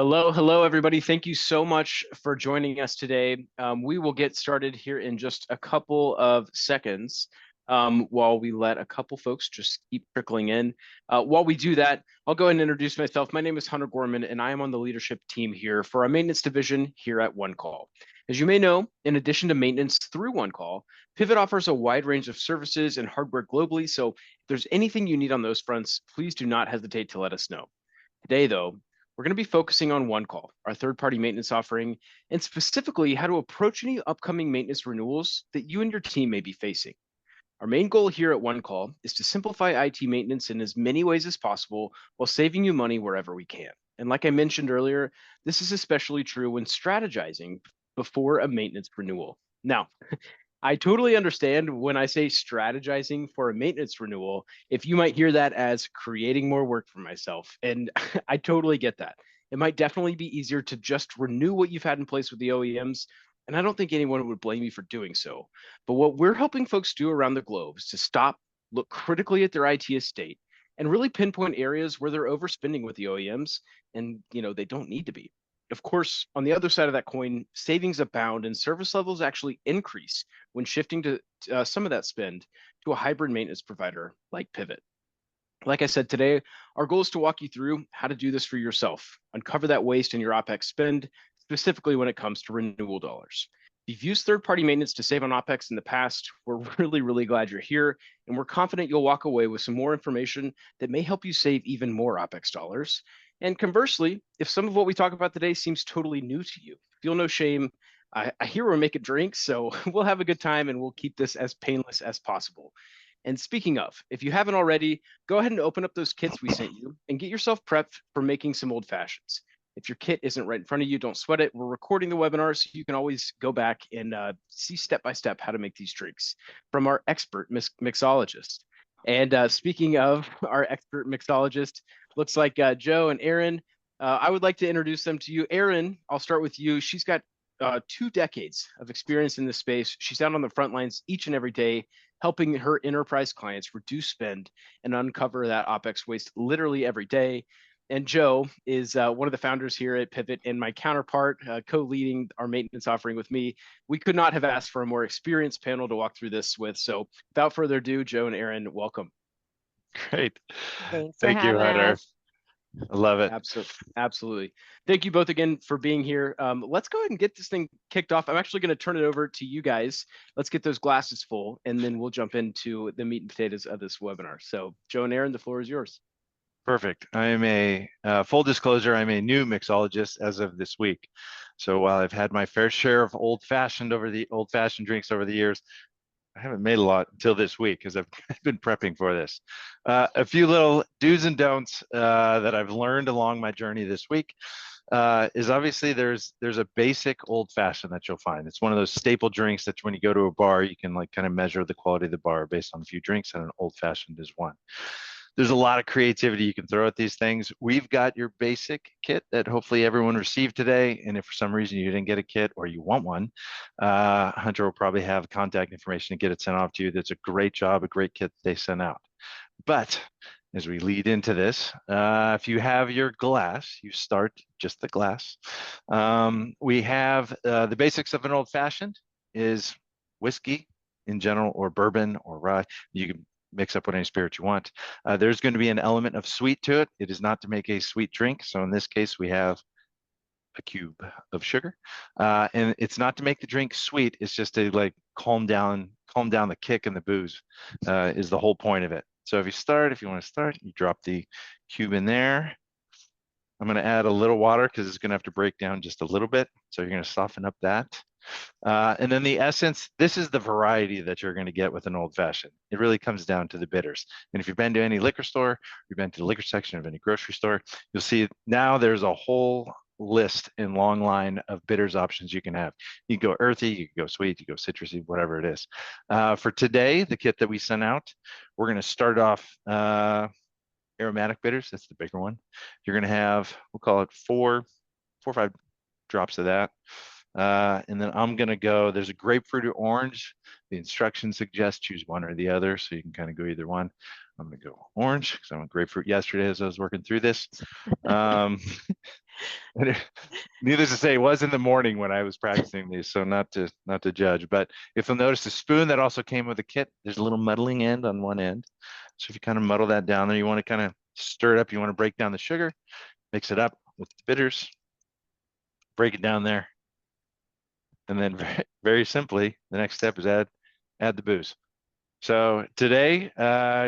Hello, everybody. Thank you so much for joining us today. We will get started here in just a couple of seconds while we let a couple folks just keep trickling in. While we do that, I'll go ahead and introduce myself. My name is Hunter Gorman, and I am on the leadership team here for our maintenance division here at OneCall. As you may know, in addition to maintenance through OneCall, Pivot offers a wide range of services and hardware globally. So if there's anything you need on those fronts, please do not hesitate to let us know. Today, though, we're going to be focusing on OneCall, our third-party maintenance offering, and specifically how to approach any upcoming maintenance renewals that you and your team may be facing. Our main goal here at OneCall is to simplify IT maintenance in as many ways as possible while saving you money wherever we can. And like I mentioned earlier, this is especially true when strategizing before a maintenance renewal. Now, I totally understand when I say strategizing for a maintenance renewal, if you might hear that as creating more work for myself. And I totally get that. It might definitely be easier to just renew what you've had in place with the OEMs. And I don't think anyone would blame you for doing so. But what we're helping folks do around the globe is to stop, look critically at their IT estate, and really pinpoint areas where they're overspending with the OEMs and they don't need to be. Of course, on the other side of that coin, savings abound and service levels actually increase when shifting to some of that spend to a hybrid maintenance provider like Pivot. Like I said today, our goal is to walk you through how to do this for yourself, uncover that waste in your OpEx spend, specifically when it comes to renewal dollars. If you've used third-party maintenance to save on OpEx in the past, we're really glad you're here, and we're confident you'll walk away with some more information that may help you save even more OpEx dollars. And conversely, if some of what we talk about today seems totally new to you, feel no shame. I hear we're making drinks, so we'll have a good time and we'll keep this as painless as possible. And speaking of, if you haven't already, go ahead and open up those kits we sent you and get yourself prepped for making some old fashions. If your kit isn't right in front of you, don't sweat it. We're recording the webinar, so you can always go back and see step by step how to make these drinks from our expert mixologist. And speaking of our expert mixologist, looks like Joe and Aaron. I would like to introduce them to you. Aaron, I'll start with you. She's got 2 decades of experience in this space. She's out on the front lines each and every day, helping her enterprise clients reduce spend and uncover that OpEx waste literally every day. And Joe is one of the founders here at Pivot and my counterpart, co-leading our maintenance offering with me. We could not have asked for a more experienced panel to walk through this with. So without further ado, Joe and Aaron, welcome. Great. Thanks for Thank you, having Hunter. us. I love it. Absolutely. Thank you both again for being here. Let's go ahead and get this thing kicked off. I'm actually going to turn it over to you guys. Let's get those glasses full, and then we'll jump into the meat and potatoes of this webinar. So Joe and Aaron, the floor is yours. Perfect. I am a full disclosure, I'm a new mixologist as of this week. So while I've had my fair share of old-fashioned drinks over the years, I haven't made a lot until this week because I've been prepping for this. A few little do's and don'ts that I've learned along my journey this week is obviously there's a basic old fashioned that you'll find. It's one of those staple drinks that when you go to a bar, you can like kind of measure the quality of the bar based on a few drinks, and an old fashioned is one. There's a lot of creativity you can throw at these things. We've got your basic kit that hopefully everyone received today. And if for some reason you didn't get a kit or you want one, Hunter will probably have contact information to get it sent off to you. That's a great job, a great kit they sent out. But as we lead into this, if you have your glass, you start just the glass. We have the basics of an old fashioned is whiskey in general, or bourbon or rye. You can mix up with any spirit you want. There's going to be an element of sweet to it. It is not to make a sweet drink. So in this case, we have a cube of sugar. And it's not to make the drink sweet. It's just to like calm down the kick and the booze is the whole point of it. So if you want to start, you drop the cube in there. I'm going to add a little water because it's going to have to break down just a little bit. So you're going to soften up that. And then the essence, this is the variety that you're going to get with an old fashioned. It really comes down to the bitters. And if you've been to any liquor store, you've been to the liquor section of any grocery store, you'll see now there's a whole list and long line of bitters options you can have. You can go earthy, you can go sweet, you can go citrusy, whatever it is. For today, the kit that we sent out, we're going to start off aromatic bitters. That's the bigger one. You're going to have, we'll call it four or five drops of that. And then I'm going to go, there's a grapefruit or orange. The instructions suggest choose one or the other, so you can kind of go either one. I'm going to go orange because I went grapefruit yesterday as I was working through this. And Needless to say, it was in the morning when I was practicing these, so not to judge. But if you'll notice the spoon that also came with the kit, there's a little muddling end on one end. So if you kind of muddle that down there, you want to kind of stir it up. You want to break down the sugar, mix it up with the bitters, break it down there, and then very simply, the next step is add the booze. So today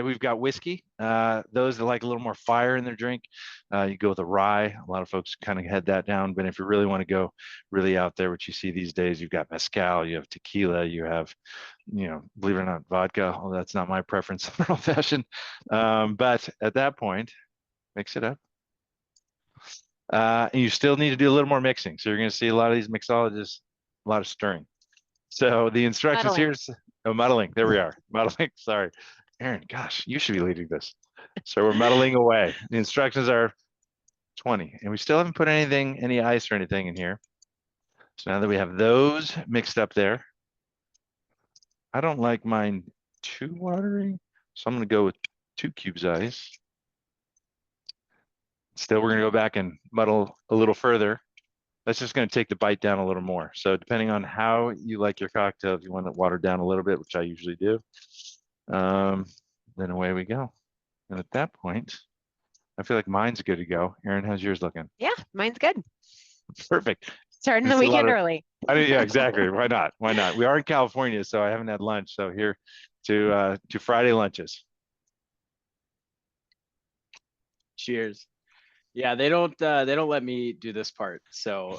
we've got whiskey. Those that like a little more fire in their drink, you go with a rye. A lot of folks kind of head that down, but if you really want to go really out there, what you see these days, you've got mezcal, you have tequila, you have, believe it or not, vodka. Well, that's not my preference for old fashioned. But at that point, mix it up. And you still need to do a little more mixing. So you're going to see a lot of these mixologists, a lot of stirring. So the instructions Muddling. here, muddling. There we are. Muddling. Sorry, Aaron. Gosh, you should be leading this. So we're muddling away. The instructions are 20, and we still haven't put any ice or anything in here. So now that we have those mixed up there, I don't like mine too watery, so I'm going to go with 2 cubes ice. Still, we're going to go back and muddle a little further. That's just going to take the bite down a little more. So depending on how you like your cocktail, if you want it watered down a little bit, which I usually do, then away we go. And at that point, I feel like mine's good to go. Aaron, how's yours looking? Yeah, mine's good. Perfect. Starting the weekend early. Yeah, exactly. Why not? Why not? We are in California, so I haven't had lunch. So here to Friday lunches. Cheers. Yeah, they don't let me do this part. So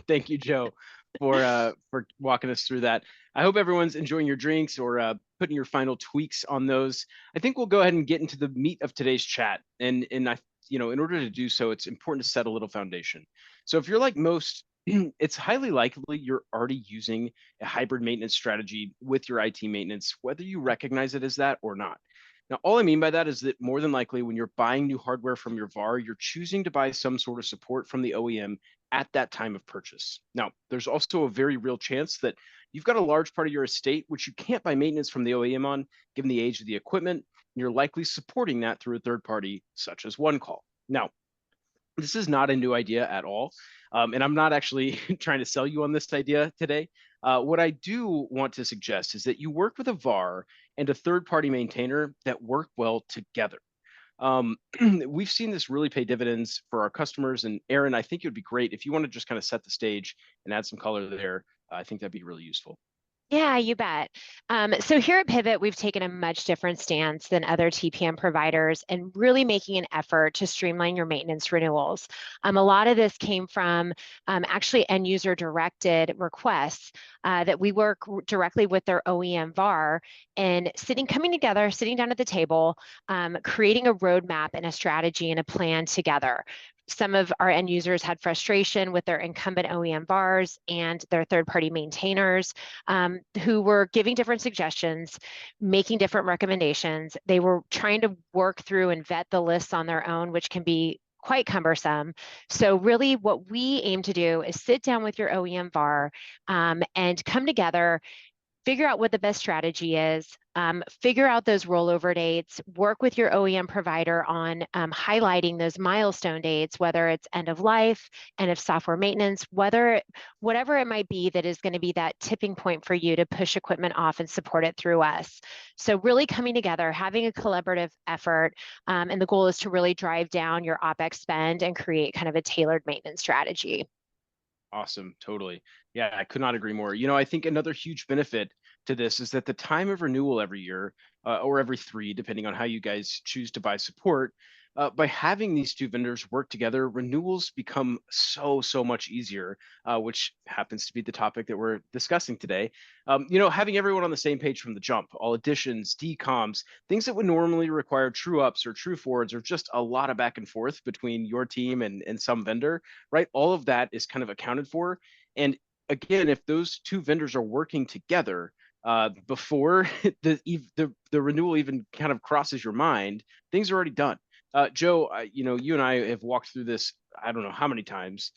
thank you, Joe, for walking us through that. I hope everyone's enjoying your drinks or putting your final tweaks on those. I think we'll go ahead and get into the meat of today's chat. And I, in order to do so, it's important to set a little foundation. So if you're like most, it's highly likely you're already using a hybrid maintenance strategy with your IT maintenance, whether you recognize it as that or not. Now, all I mean by that is that more than likely, when you're buying new hardware from your VAR, you're choosing to buy some sort of support from the OEM at that time of purchase. Now, there's also a very real chance that you've got a large part of your estate which you can't buy maintenance from the OEM on, given the age of the equipment, and you're likely supporting that through a third party, such as OneCall. Now, this is not a new idea at all. And I'm not actually trying to sell you on this idea today. What I do want to suggest is that you work with a VAR and a third-party maintainer that work well together. We've seen this really pay dividends for our customers. And Aaron, I think it would be great if you want to just kind of set the stage and add some color there. I think that'd be really useful. Yeah, you bet. So here at Pivot, we've taken a much different stance than other TPM providers and really making an effort to streamline your maintenance renewals. A lot of this came from actually end user directed requests that we work directly with their OEM VAR and coming together, sitting down at the table, creating a roadmap and a strategy and a plan together. Some of our end users had frustration with their incumbent OEM VARs and their third-party maintainers who were giving different suggestions, making different recommendations. They were trying to work through and vet the lists on their own, which can be quite cumbersome. So really what we aim to do is sit down with your OEM VAR and come together, figure out what the best strategy is, figure out those rollover dates, work with your OEM provider on highlighting those milestone dates, whether it's end of life, end of software maintenance, whatever it might be that is going to be that tipping point for you to push equipment off and support it through us. So really coming together, having a collaborative effort, and the goal is to really drive down your OpEx spend and create kind of a tailored maintenance strategy. Awesome. Totally. Yeah, I could not agree more. I think another huge benefit to this is that the time of renewal every year or every 3, depending on how you guys choose to buy support, by having these 2 vendors work together, renewals become so much easier, which happens to be the topic that we're discussing today. Having everyone on the same page from the jump, all additions, decoms, things that would normally require true ups or true forwards or just a lot of back and forth between your team and some vendor, right? All of that is kind of accounted for. And again, if those 2 vendors are working together, before the renewal even kind of crosses your mind, things are already done. Joe, you and I have walked through this, I don't know how many times,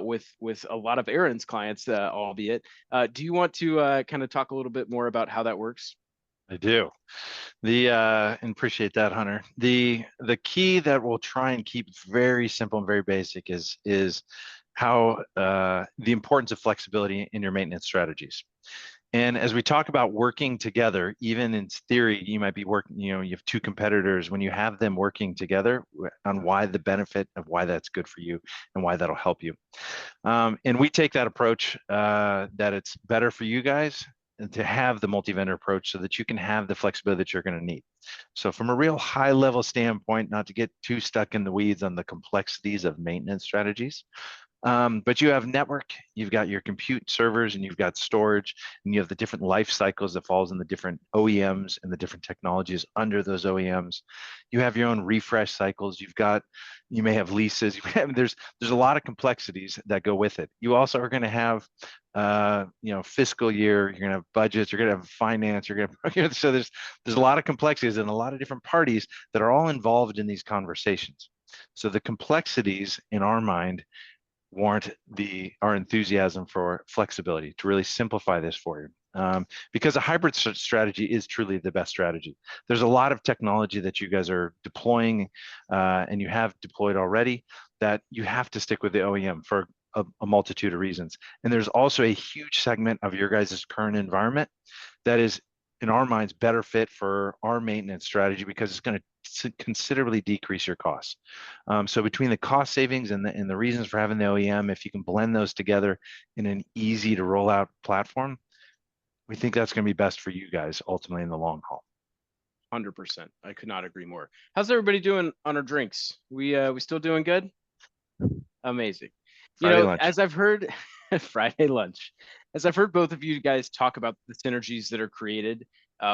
with a lot of Aaron's clients, albeit. Do you want to kind of talk a little bit more about how that works? I do. And appreciate that, Hunter. The key that we'll try and keep very simple and very basic is how the importance of flexibility in your maintenance strategies. And as we talk about working together, even in theory, you might be working, you have two competitors. When you have them working together on why the benefit of why that's good for you and why that'll help you. And we take that approach that it's better for you guys to have the multi-vendor approach so that you can have the flexibility that you're going to need. So from a real high level standpoint, not to get too stuck in the weeds on the complexities of maintenance strategies, but you have network, you've got your compute servers, and you've got storage, and you have the different life cycles that falls in the different OEMs and the different technologies under those OEMs. You have your own refresh cycles. You may have leases. There's a lot of complexities that go with it. You also are going to have fiscal year. You're going to have budgets. You're going to have finance. You're going to so there's a lot of complexities and a lot of different parties that are all involved in these conversations. So the complexities in our mind warrant our enthusiasm for flexibility to really simplify this for you. Because a hybrid strategy is truly the best strategy. There's a lot of technology that you guys are deploying and you have deployed already that you have to stick with the OEM for a multitude of reasons. And there's also a huge segment of your guys' current environment that is, in our minds, better fit for our maintenance strategy because it's going to considerably decrease your costs. So between the cost savings and the reasons for having the OEM, if you can blend those together in an easy to roll out platform, we think that's going to be best for you guys ultimately in the long haul. 100%. I could not agree more. How's everybody doing on our drinks? We still doing good? Amazing. Friday lunch. As I've heard Friday lunch, as I've heard both of you guys talk about the synergies that are created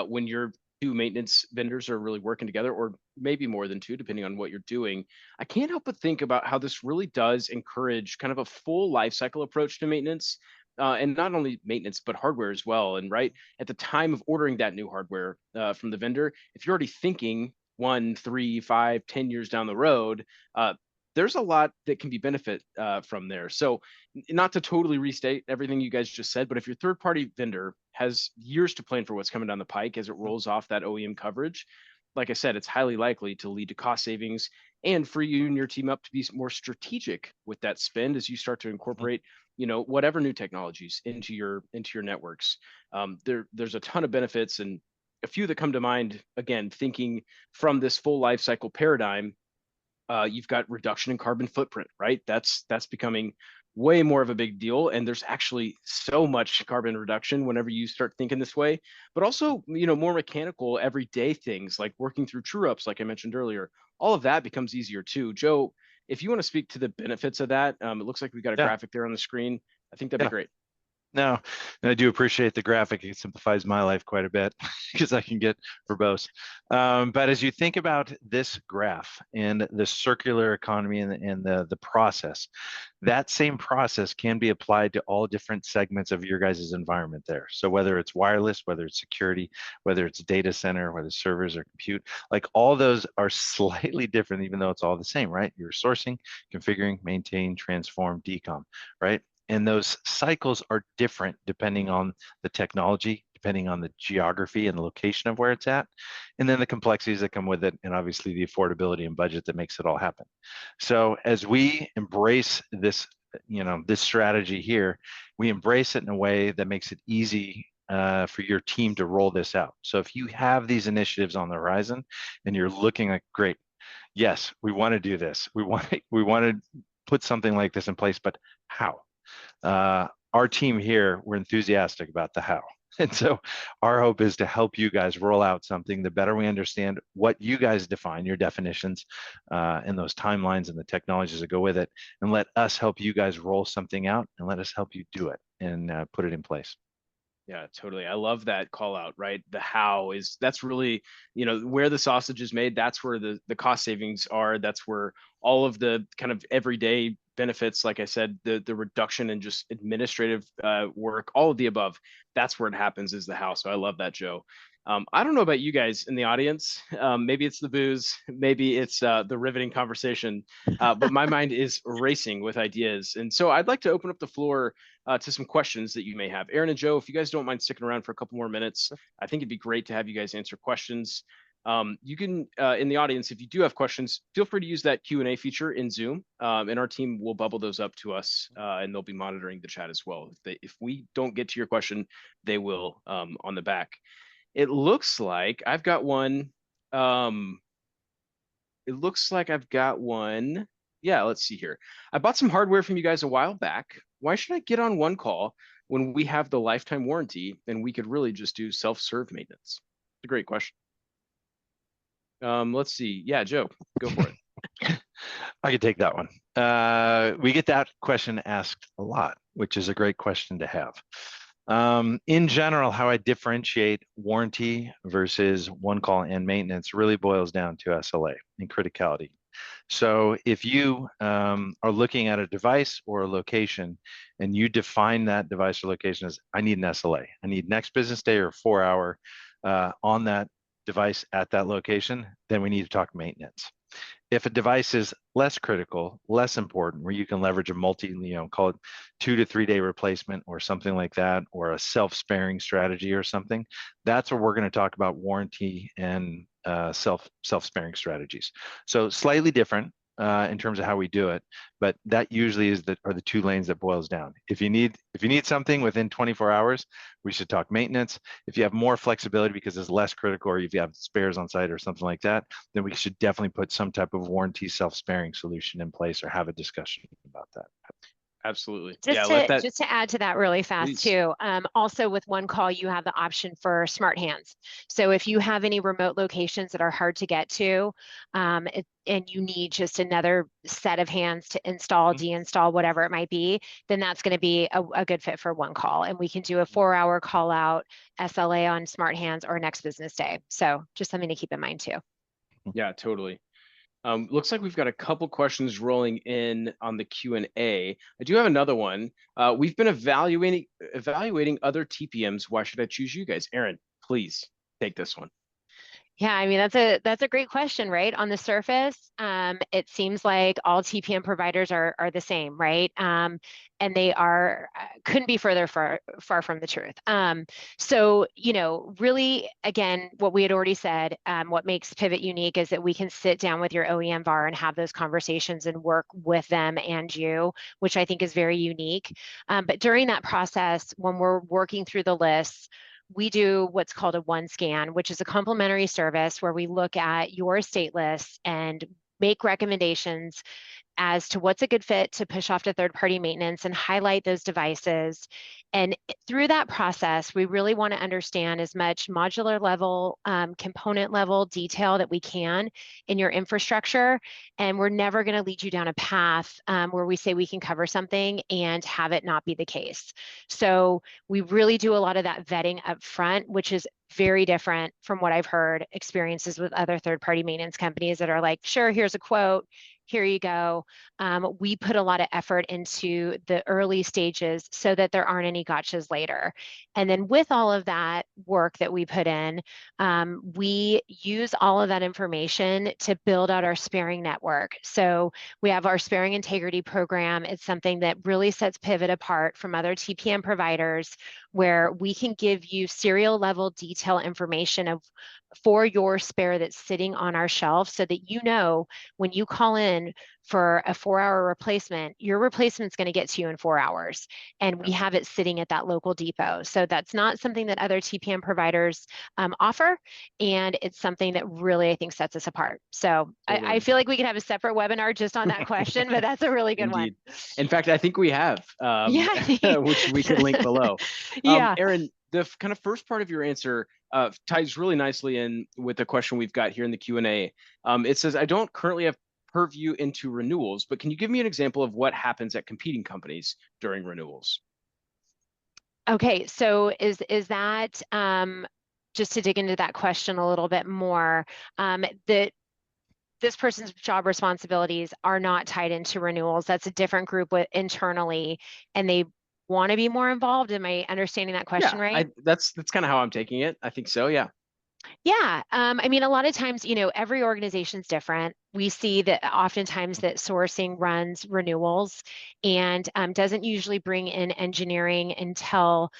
when your two maintenance vendors are really working together, or maybe more than two, depending on what you're doing, I can't help but think about how this really does encourage kind of a full life cycle approach to maintenance. And not only maintenance, but hardware as well. And right at the time of ordering that new hardware from the vendor, if you're already thinking 1, 3, 5, 10 years down the road, there's a lot that can be benefit from there. So not to totally restate everything you guys just said, but if your third party vendor has years to plan for what's coming down the pike as it rolls off that OEM coverage, like I said, it's highly likely to lead to cost savings and for you and your team up to be more strategic with that spend as you start to incorporate, whatever new technologies into your networks. There's a ton of benefits, and a few that come to mind, again, thinking from this full life cycle paradigm. You've got reduction in carbon footprint, right? That's becoming way more of a big deal. And there's actually so much carbon reduction whenever you start thinking this way, but also, more mechanical everyday things like working through true ups, like I mentioned earlier, all of that becomes easier too. Joe, if you want to speak to the benefits of that, it looks like we got a graphic there on the screen. I think that'd be great. No, and I do appreciate the graphic. It simplifies my life quite a bit because I can get verbose. But as you think about this graph and the circular economy and the process, that same process can be applied to all different segments of your guys' environment there. So whether it's wireless, whether it's security, whether it's data center, whether it's servers or compute, like all those are slightly different, even though it's all the same, right? You're sourcing, configuring, maintain, transform, decom, right? And those cycles are different depending on the technology, depending on the geography and the location of where it's at, and then the complexities that come with it, and obviously the affordability and budget that makes it all happen. So as we embrace this, this strategy here, we embrace it in a way that makes it easy for your team to roll this out. So if you have these initiatives on the horizon and you're looking like, great, yes, we want to do this. We want to put something like this in place, but how? Our team here, we're enthusiastic about the how. And so our hope is to help you guys roll out something. The better we understand what you guys define, your definitions, and those timelines and the technologies that go with it, and let us help you guys roll something out and let us help you do it and put it in place. Yeah, totally. I love that call out, right? The how that's really, where the sausage is made. That's where the cost savings are. That's where all of the kind of everyday benefits, like I said, the reduction in just administrative work, all of the above, that's where it happens is the how. So I love that, Joe. I don't know about you guys in the audience. Maybe it's the booze, maybe it's the riveting conversation, but my mind is racing with ideas. And so I'd like to open up the floor to some questions that you may have. Aaron and Joe, if you guys don't mind sticking around for a couple more minutes, I think it'd be great to have you guys answer questions. You can, in the audience, if you do have questions, feel free to use that Q&A feature in Zoom, and our team will bubble those up to us, and they'll be monitoring the chat as well. If we don't get to your question, they will on the back. It looks like I've got one. It looks like I've got one. Yeah, let's see here. I bought some hardware from you guys a while back. Why should I get on OneCall when we have the lifetime warranty and we could really just do self-serve maintenance? It's a great question. Let's see. Yeah, Joe, go for it. I could take that one. We get that question asked a lot, which is a great question to have. In general, how I differentiate warranty versus OneCall and maintenance really boils down to SLA and criticality. So if you are looking at a device or a location and you define that device or location as, I need an SLA, I need next business day or 4 hour on that device at that location, then we need to talk maintenance. If a device is less critical, less important, where you can leverage a call it 2 to 3 day replacement or something like that, or a self-sparing strategy or something, that's where we're going to talk about warranty and self-sparing strategies. So slightly different in terms of how we do it, but that usually are the two lanes that boils down. If you need something within 24 hours, we should talk maintenance. If you have more flexibility because it's less critical, or if you have spares on site or something like that, then we should definitely put some type of warranty self-sparing solution in place or have a discussion about that. Absolutely. Just to add to that really fast, Please. too. Also with OneCall, you have the option for smart hands. So if you have any remote locations that are hard to get to, and you need just another set of hands to install, deinstall, whatever it might be, then that's going to be a good fit for OneCall. And we can do a 4 hour call out SLA on smart hands or next business day. So just something to keep in mind, too. Yeah, totally. Looks like we've got a couple questions rolling in on the Q&A. I do have another one. We've been evaluating other TPMs. Why should I choose you guys? Aaron, please take this one. Yeah, I mean, that's a great question, right? On the surface, it seems like all TPM providers are the same, right? And they are couldn't be far from the truth. So, really, again, what we had already said, what makes Pivot unique is that we can sit down with your OEM VAR and have those conversations and work with them and you, which I think is very unique. But during that process, when we're working through the lists, we do what's called a OneScan, which is a complimentary service where we look at your estate list and make recommendations as to what's a good fit to push off to third-party maintenance and highlight those devices. And through that process, we really want to understand as much modular level, component level detail that we can in your infrastructure. And we're never going to lead you down a path where we say we can cover something and have it not be the case. So we really do a lot of that vetting up front, which is very different from what I've heard experiences with other third-party maintenance companies that are like, sure, here's a quote, here you go. We put a lot of effort into the early stages so that there aren't any gotchas later. And then with all of that work that we put in, we use all of that information to build out our sparing network. So we have our sparing integrity program. It's something that really sets Pivot apart from other TPM providers, where we can give you serial level detail information for your spare that's sitting on our shelf, so that when you call in for a 4 hour replacement, your replacement's going to get to you in 4 hours, and we have it sitting at that local depot. So that's not something that other TPM providers offer, and it's something that really, I think, sets us apart. So I feel like we could have a separate webinar just on that question, but that's a really good one. In fact, I think we have, which we could link below. Yeah. Aaron, the kind of first part of your answer ties really nicely in with the question we've got here in the Q&A. It says, I don't currently have purview into renewals, but can you give me an example of what happens at competing companies during renewals? Okay, so is that, just to dig into that question a little bit more, that this person's job responsibilities are not tied into renewals. That's a different group internally, and they want to be more involved. Am I understanding that question right? That's kind of how I'm taking it. I think so, yeah. Yeah, I mean, a lot of times, every organization's different. We see that oftentimes that sourcing runs renewals and doesn't usually bring in engineering until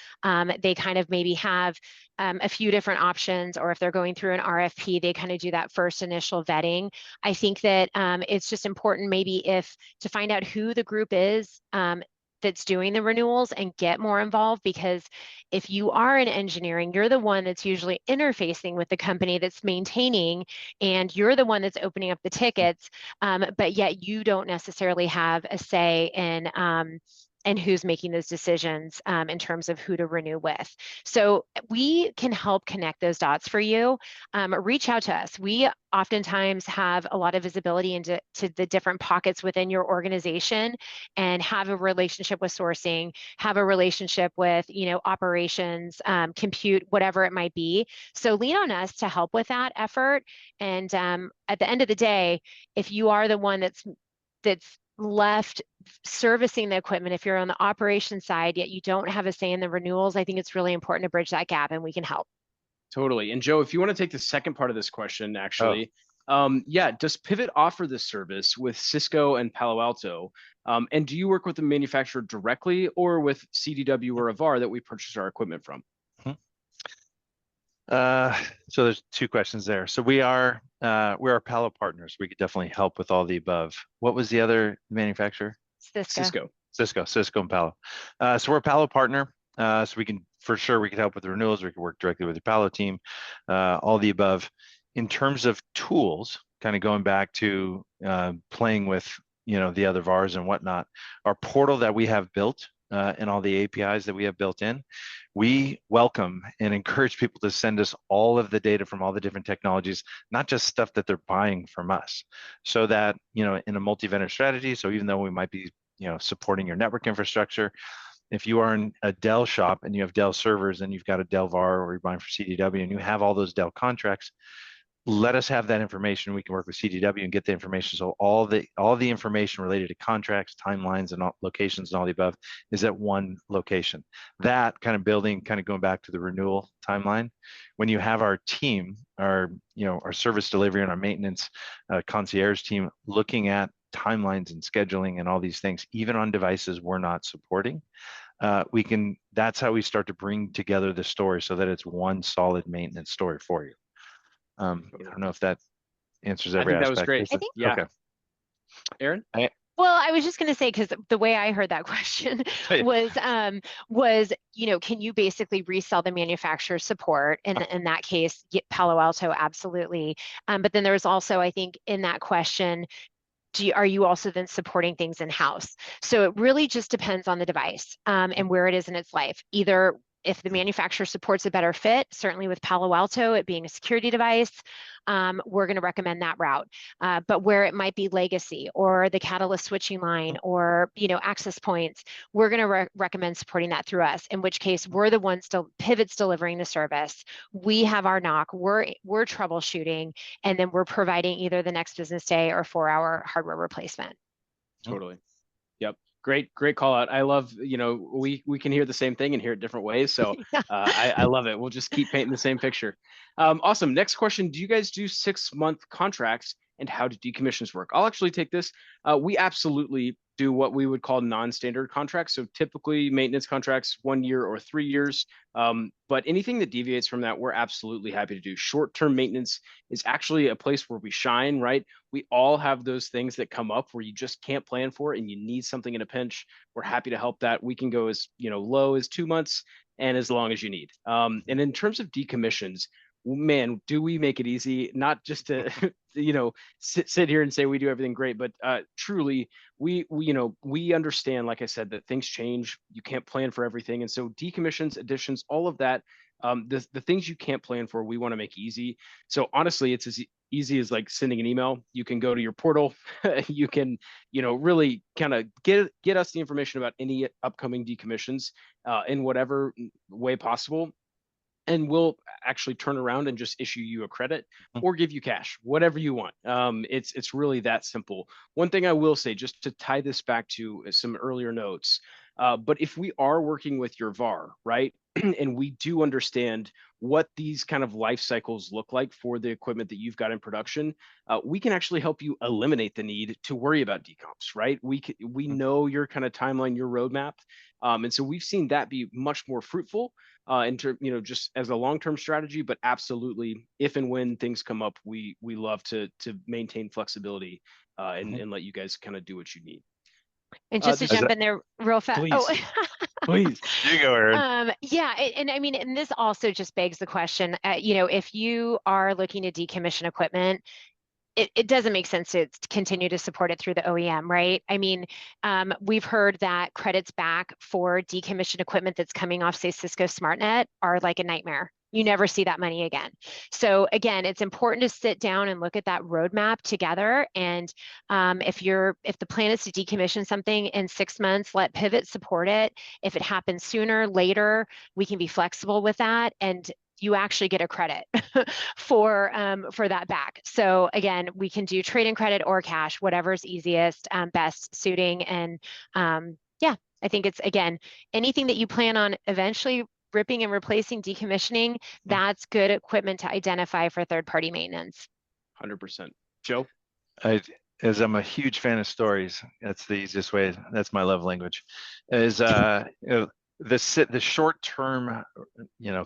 they kind of maybe have a few different options, or if they're going through an RFP, they kind of do that first initial vetting. I think that it's just important maybe if to find out who the group is that's doing the renewals and get more involved, because if you are in engineering, you're the one that's usually interfacing with the company that's maintaining, and you're the one that's opening up the tickets, but yet you don't necessarily have a say in and who's making those decisions in terms of who to renew with. So we can help connect those dots for you. Reach out to us. We oftentimes have a lot of visibility into the different pockets within your organization and have a relationship with sourcing, have a relationship with, operations, compute, whatever it might be. So lean on us to help with that effort. And at the end of the day, if you are the one that's left servicing the equipment, if you're on the operations side, yet you don't have a say in the renewals, I think it's really important to bridge that gap, and we can help. Totally. And Joe, if you want to take the second part of this question, Oh, actually, yeah, does Pivot offer this service with Cisco and Palo Alto? And do you work with the manufacturer directly or with CDW or Avar that we purchase our equipment from? so there's two questions there. So we are Palo partners. We could definitely help with all the above. What was the other manufacturer? Cisco. Cisco and Palo. So we're a Palo partner. So we can, for sure, we could help with the renewals. We could work directly with the Palo team, all the above. In terms of tools, kind of going back to playing with, the other VARs and whatnot, our portal that we have built and all the APIs that we have built in, we welcome and encourage people to send us all of the data from all the different technologies, not just stuff that they're buying from us, so that, in a multi-vendor strategy, so even though we might be, supporting your network infrastructure, if you are in a Dell shop and you have Dell servers and you've got a Dell VAR, or you're buying for CDW and you have all those Dell contracts, let us have that information. We can work with CDW and get the information. So all the information related to contracts, timelines, and all, locations and all the above is at one location. That kind of going back to the renewal timeline. When you have our team, our service delivery and our maintenance concierge team looking at timelines and scheduling and all these things, even on devices we're not supporting, that's how we start to bring together the story so that it's one solid maintenance story for you. I don't know if that answers every I think aspect. that was great. I think, Yeah. Okay. Aaron? well, I was just going to say, because the way I heard that question was, can you basically resell the manufacturer support? And in that case, Palo Alto, absolutely. But then there's also, I think, in that question, are you also then supporting things in-house? So it really just depends on the device and where it is in its life. Either if the manufacturer supports a better fit, certainly with Palo Alto, it being a security device, we're going to recommend that route. But where it might be legacy or the Catalyst switching line or access points, we're going to recommend supporting that through us. In which case, we're the ones Pivot's delivering the service. We have our knock. We're troubleshooting, and then we're providing either the next business day or 4-hour hardware replacement. Totally. Yep. Great call out. I love, we can hear the same thing and hear it different ways. So I love it. We'll just keep painting the same picture. Awesome. Next question. Do you guys do 6-month contracts, and how do decommissions work? I'll actually take this. We absolutely do what we would call non-standard contracts. So typically maintenance contracts, 1 year or 3 years. But anything that deviates from that, we're absolutely happy to do. Short-term maintenance is actually a place where we shine, right? We all have those things that come up where you just can't plan for and you need something in a pinch. We're happy to help that. We can go as low as 2 months and as long as you need. And in terms of decommissions, man, do we make it easy? Not just to sit here and say we do everything great, but truly we understand, like I said, that things change. You can't plan for everything, and so decommissions, additions, all of that, the things you can't plan for, we want to make easy. So honestly, it's as easy as like sending an email. You can go to your portal. You can really kind of get us the information about any upcoming decommissions in whatever way possible, and we'll actually turn around and just issue you a credit or give you cash, whatever you want. It's really that simple. One thing I will say, just to tie this back to some earlier notes, But if we are working with your VAR, right, and we do understand what these kind of life cycles look like for the equipment that you've got in production, we can actually help you eliminate the need to worry about decomps, right? We know your kind of timeline, your roadmap, and so we've seen that be much more fruitful just as a long-term strategy. But absolutely, if and when things come up, we love to maintain flexibility and let you guys kind of do what you need. And just to jump in there real fast. Please. Oh, please. You go, Aaron. Yeah, and I mean, and this also just begs the question, if you are looking to decommission equipment, it doesn't make sense to continue to support it through the OEM, right? I mean, we've heard that credits back for decommissioned equipment that's coming off, say, Cisco SmartNet are like a nightmare. You never see that money again. So again, it's important to sit down and look at that roadmap together. And if the plan is to decommission something in 6 months, let Pivot support it. If it happens sooner, later, we can be flexible with that. And you actually get a credit for that back. So again, we can do trade-in credit or cash, whatever's easiest, best suiting. And yeah, I think it's, again, anything that you plan on eventually ripping and replacing, decommissioning, that's good equipment to identify for third-party maintenance. 100%. Joe? As I'm a huge fan of stories, that's the easiest way. That's my love language. Is the short-term,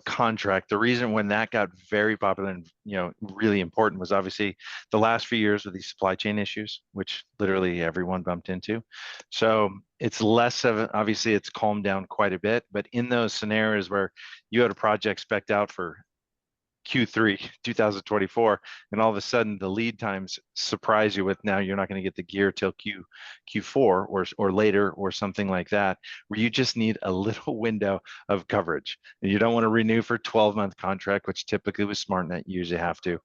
contract. The reason when that got very popular and really important was obviously the last few years with these supply chain issues, which literally everyone bumped into. So it's less of obviously it's calmed down quite a bit, but in those scenarios where you had a project spec'd out for Q3 2024, and all of a sudden the lead times surprise you with now you're not going to get the gear till Q4 or later or something like that, where you just need a little window of coverage. And you don't want to renew for 12-month contract, which typically with SmartNet you usually have to.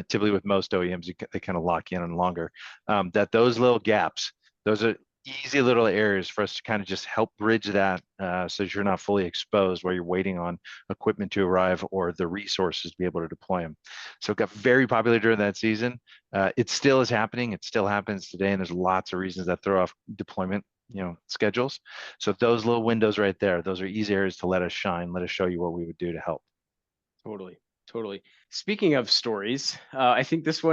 Typically with most OEMs, they kind of lock in on longer. That those little gaps, those are easy little areas for us to kind of just help bridge that so that you're not fully exposed while you're waiting on equipment to arrive or the resources to be able to deploy them. So it got very popular during that season. It still is happening. It still happens today, and there's lots of reasons that throw off deployment schedules. So those little windows right there, those are easy areas to let us shine, let us show you what we would do to help. Totally. Speaking of stories, I think this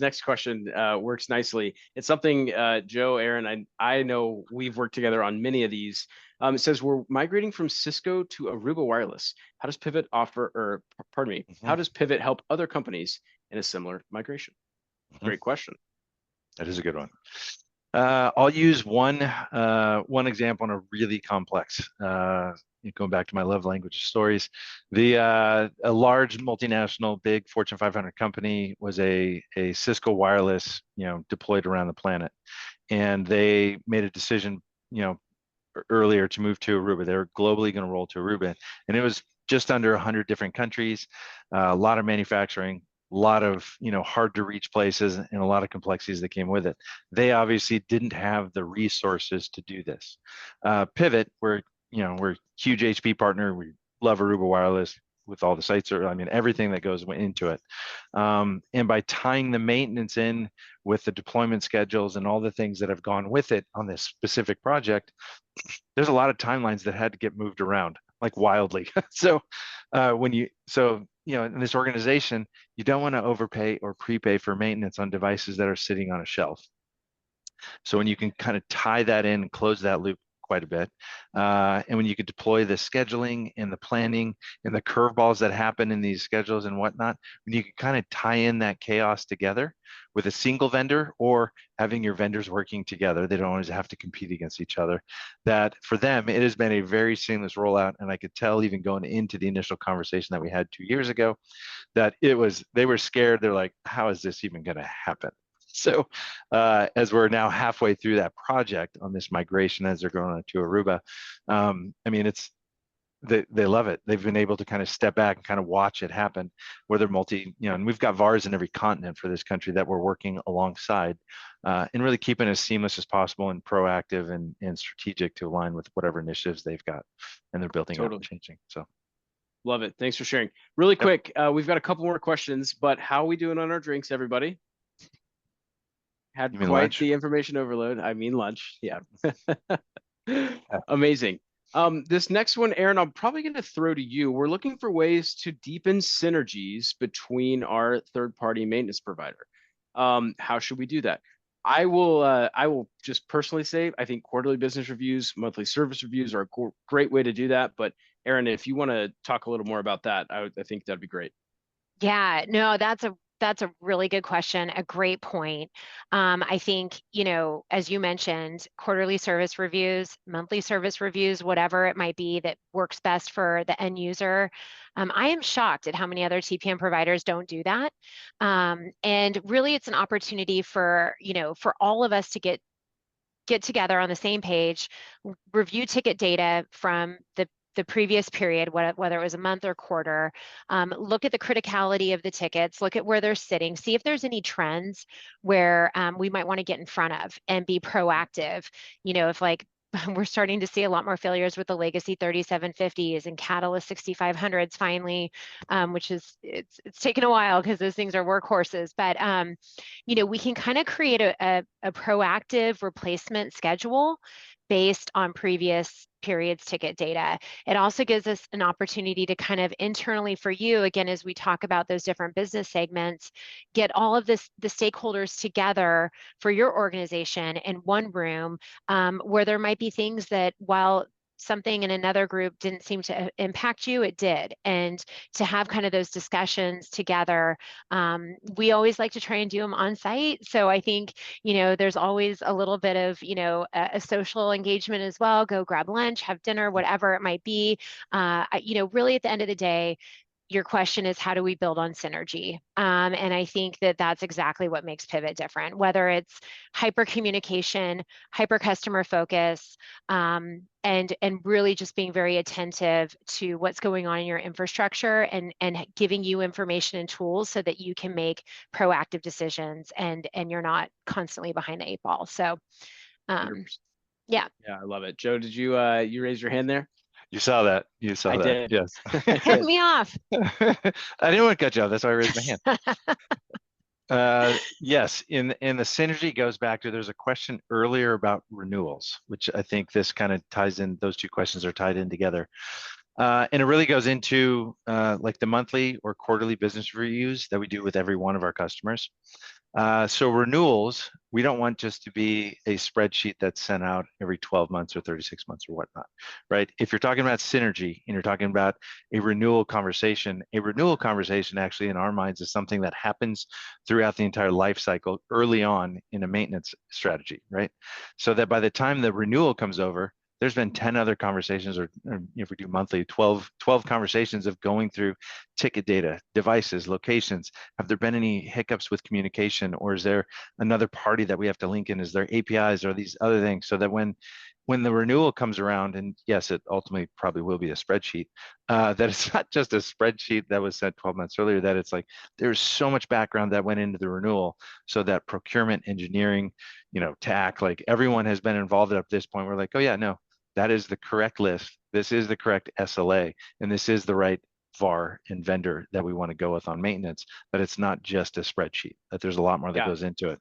next question works nicely. It's something, Joe, Aaron, I know we've worked together on many of these. It says we're migrating from Cisco to Aruba Wireless. How does Pivot how does Pivot help other companies in a similar migration? Great question. That is a good one. I'll use one example on a really complex. Going back to my love language stories, a large multinational, big Fortune 500 company was a Cisco wireless, deployed around the planet, and they made a decision, earlier to move to Aruba. They're globally going to roll to Aruba, and it was just under 100 different countries, a lot of manufacturing, a lot of hard to reach places, and a lot of complexities that came with it. They obviously didn't have the resources to do this. Pivot, we're a huge HP partner. We love Aruba Wireless with all the sites, everything that goes into it. And by tying the maintenance in with the deployment schedules and all the things that have gone with it on this specific project, there's a lot of timelines that had to get moved around like wildly. So in this organization, you don't want to overpay or prepay for maintenance on devices that are sitting on a shelf. So when you can kind of tie that in and close that loop quite a bit, and when you could deploy the scheduling and the planning and the curveballs that happen in these schedules and whatnot, when you can kind of tie in that chaos together with a single vendor or having your vendors working together, they don't always have to compete against each other. That for them, it has been a very seamless rollout. And I could tell even going into the initial conversation that we had 2 years ago, that they were scared. They're like, how is this even going to happen? So as we're now halfway through that project on this migration, as they're going to Aruba, they love it. They've been able to kind of step back and kind of watch it happen, where they're and we've got VARs in every continent for this country that we're working alongside, and really keeping it as seamless as possible and proactive and strategic to align with whatever initiatives they've got and they're building out and changing. So. Love it. Thanks for sharing. Really quick, we've got a couple more questions, but how are we doing on our drinks, everybody? Had quite lunch? The information overload. I mean lunch. Yeah. Amazing. This next one, Aaron, I'm probably going to throw to you. We're looking for ways to deepen synergies between our third-party maintenance provider. How should we do that? I will just personally say, I think quarterly business reviews, monthly service reviews are a great way to do that. But Aaron, if you want to talk a little more about that, I think that'd be great. Yeah, no, that's a really good question, a great point. I think, as you mentioned, quarterly service reviews, monthly service reviews, whatever it might be that works best for the end user. I am shocked at how many other TPM providers don't do that. And really, it's an opportunity for, for all of us to get together on the same page, review ticket data from the previous period, whether it was a month or quarter, look at the criticality of the tickets, look at where they're sitting, see if there's any trends where we might want to get in front of and be proactive. If like we're starting to see a lot more failures with the legacy 3750s and Catalyst 6500s finally, which is it's taken a while because those things are workhorses. But we can kind of create a proactive replacement schedule based on previous periods ticket data. It also gives us an opportunity to kind of internally for you, again, as we talk about those different business segments, get all of the stakeholders together for your organization in one room, where there might be things that while something in another group didn't seem to impact you, it did. And to have kind of those discussions together, we always like to try and do them on site. So I think, there's always a little bit of, a social engagement as well. Go grab lunch, have dinner, whatever it might be. Really at the end of the day, your question is how do we build on synergy? And I think that that's exactly what makes Pivot different, whether it's hyper communication, hyper customer focus, and really just being very attentive to what's going on in your infrastructure and giving you information and tools so that you can make proactive decisions and you're not constantly behind the eight ball. So yeah. Yeah, I love it. Joe, did you you raise your hand there? You saw that. You saw I that. did. Yes. I Cut did. me off. I didn't want to cut you off. That's why I raised my hand. Yes, in the synergy goes back to there's a question earlier about renewals, which I think this kind of ties in. Those two questions are tied in together. And it really goes into like the monthly or quarterly business reviews that we do with every one of our customers. So renewals, we don't want just to be a spreadsheet that's sent out every 12 months or 36 months or whatnot, right? If you're talking about synergy and you're talking about a renewal conversation actually in our minds is something that happens throughout the entire life cycle early on in a maintenance strategy, right? So that by the time the renewal comes over, there's been 10 other conversations, or if we do monthly, 12 conversations of going through ticket data, devices, locations. Have there been any hiccups with communication, or is there another party that we have to link in? Is there APIs or these other things? So that when the renewal comes around, and yes, it ultimately probably will be a spreadsheet, that it's not just a spreadsheet that was sent 12 months earlier, that it's like there's so much background that went into the renewal, so that procurement, engineering, TAC, like everyone has been involved at this point. We're like, oh yeah, no, that is the correct list. This is the correct SLA, and this is the right VAR and vendor that we want to go with on maintenance, that it's not just a spreadsheet, that there's a lot more that goes into it.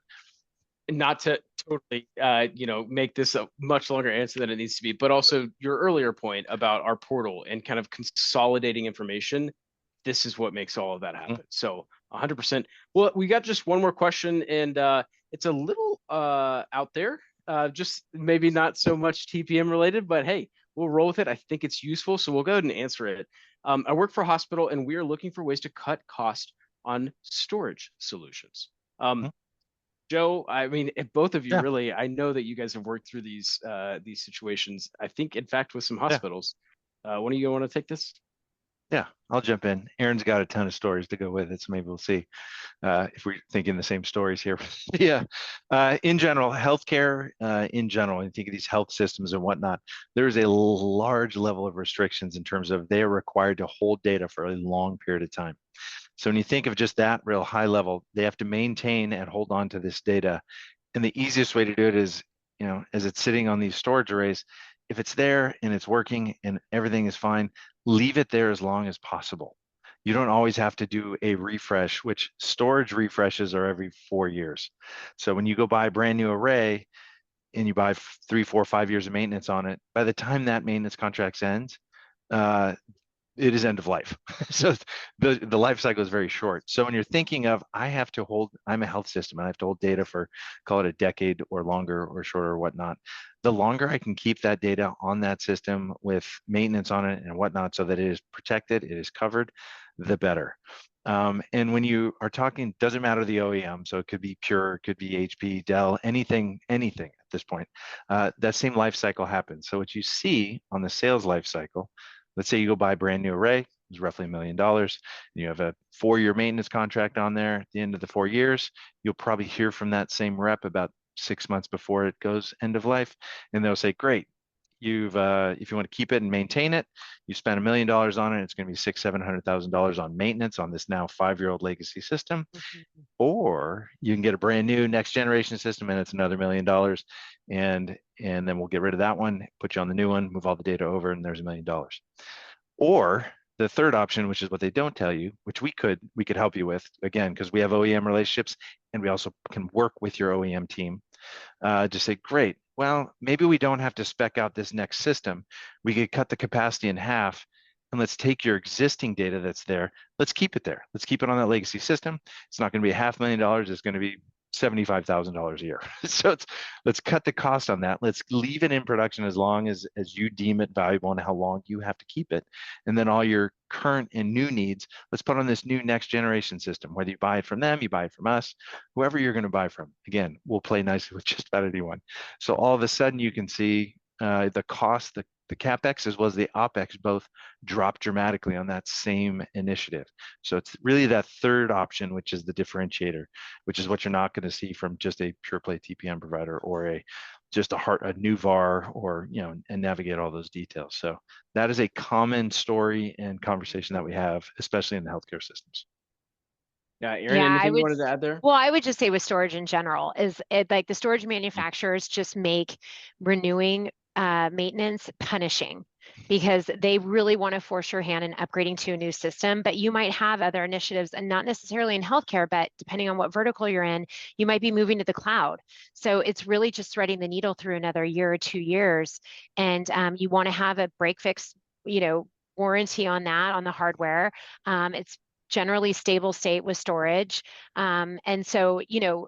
Not to totally, make this a much longer answer than it needs to be, but also your earlier point about our portal and kind of consolidating information. This is what makes all of that happen. So 100%. Well, we got just one more question, and it's a little out there. Just maybe not so much TPM related, but hey, we'll roll with it. I think it's useful, so we'll go ahead and answer it. I work for a hospital, and we are looking for ways to cut cost on storage solutions. Joe, I mean, if both of you really, I know that you guys have worked through these situations. I think, in fact, with some hospitals. One of you want to take this? Yeah, I'll jump in. Aaron's got a ton of stories to go with it, so maybe we'll see if we're thinking the same stories here. Yeah, in general, healthcare, in general, and think of these health systems and whatnot, there is a large level of restrictions in terms of they are required to hold data for a long period of time. So when you think of just that real high level, they have to maintain and hold on to this data. And the easiest way to do it is, as it's sitting on these storage arrays, if it's there and it's working and everything is fine, leave it there as long as possible. You don't always have to do a refresh, which storage refreshes are every 4 years. So when you go buy a brand new array, and you buy 3, 4, 5 years of maintenance on it, by the time that maintenance contract ends, it is end of life. So the life cycle is very short. So when you're thinking of, I'm a health system, and I have to hold data for, call it a decade or longer or shorter or whatnot. The longer I can keep that data on that system with maintenance on it and whatnot, so that it is protected, it is covered, the better. And when you are talking, doesn't matter the OEM, so it could be Pure, it could be HP, Dell, anything at this point, that same life cycle happens. So what you see on the sales life cycle, let's say you go buy a brand new array, it's roughly $1 million. You have a 4-year maintenance contract on there. At the end of the 4 years, you'll probably hear from that same rep about 6 months before it goes end of life, and they'll say, "Great, if you want to keep it and maintain it, you spend $1 million on it. It's going to be $600,000-$700,000 on maintenance on this now 5-year-old legacy system." Or you can get a brand new next generation system, and it's another $1 million, and then we'll get rid of that one, put you on the new one, move all the data over, and there's $1 million. Or the third option, which is what they don't tell you, which we could help you with, again, because we have OEM relationships, and we also can work with your OEM team. Just say, great, well, maybe we don't have to spec out this next system. We could cut the capacity in half, and let's take your existing data that's there. Let's keep it there. Let's keep it on that legacy system. It's not going to be $500,000. It's going to be $75,000 a year. So let's cut the cost on that. Let's leave it in production as long as you deem it valuable and how long you have to keep it. And then all your current and new needs, let's put on this new next generation system. Whether you buy it from them, you buy it from us, whoever you're going to buy from. Again, we'll play nicely with just about anyone. So all of a sudden you can see the cost, the CapEx as well as the OpEx both drop dramatically on that same initiative. So it's really that third option, which is the differentiator, which is what you're not going to see from just a pure play TPM provider or just a new VAR, or and navigate all those details. So that is a common story and conversation that we have, especially in the healthcare systems. Yeah, Erin, anything you wanted to add there? Well, I would just say with storage in general, is it like the storage manufacturers just make renewing maintenance punishing, because they really want to force your hand in upgrading to a new system. But you might have other initiatives, and not necessarily in healthcare, but depending on what vertical you're in, you might be moving to the cloud. So it's really just threading the needle through another year or 2 years. And you want to have a break fix, warranty on that, on the hardware. It's generally stable state with storage. And so,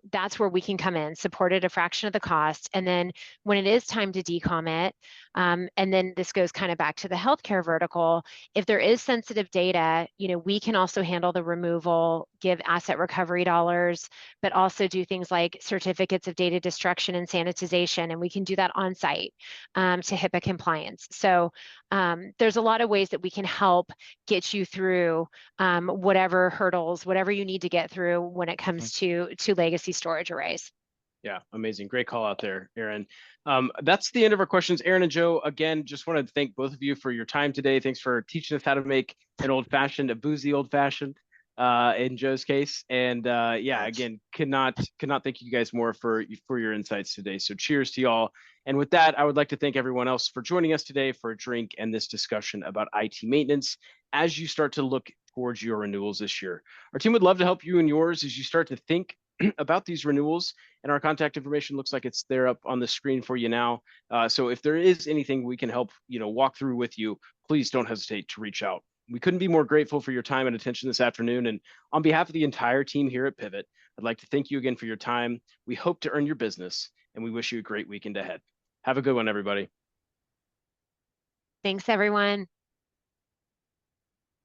that's where we can come in, support at a fraction of the cost. And then when it is time to decom it, and then this goes kind of back to the healthcare vertical, if there is sensitive data, we can also handle the removal, give asset recovery dollars, but also do things like certificates of data destruction and sanitization. And we can do that on site to HIPAA compliance. So there's a lot of ways that we can help get you through whatever hurdles, whatever you need to get through when it comes to legacy storage arrays. Yeah, amazing. Great call out there, Erin. That's the end of our questions. Erin and Joe, again, just wanted to thank both of you for your time today. Thanks for teaching us how to make an old-fashioned, a boozy old-fashioned in Joe's case. And yeah, again, cannot thank you guys more for your insights today. So cheers to y'all. And with that, I would like to thank everyone else for joining us today for a drink and this discussion about IT maintenance as you start to look towards your renewals this year. Our team would love to help you and yours as you start to think about these renewals, and our contact information looks like it's there up on the screen for you now. So if there is anything we can help, walk through with you, please don't hesitate to reach out. We couldn't be more grateful for your time and attention this afternoon. And on behalf of the entire team here at Pivot, I'd like to thank you again for your time. We hope to earn your business, and we wish you a great weekend ahead. Have a good one, everybody. Thanks, everyone.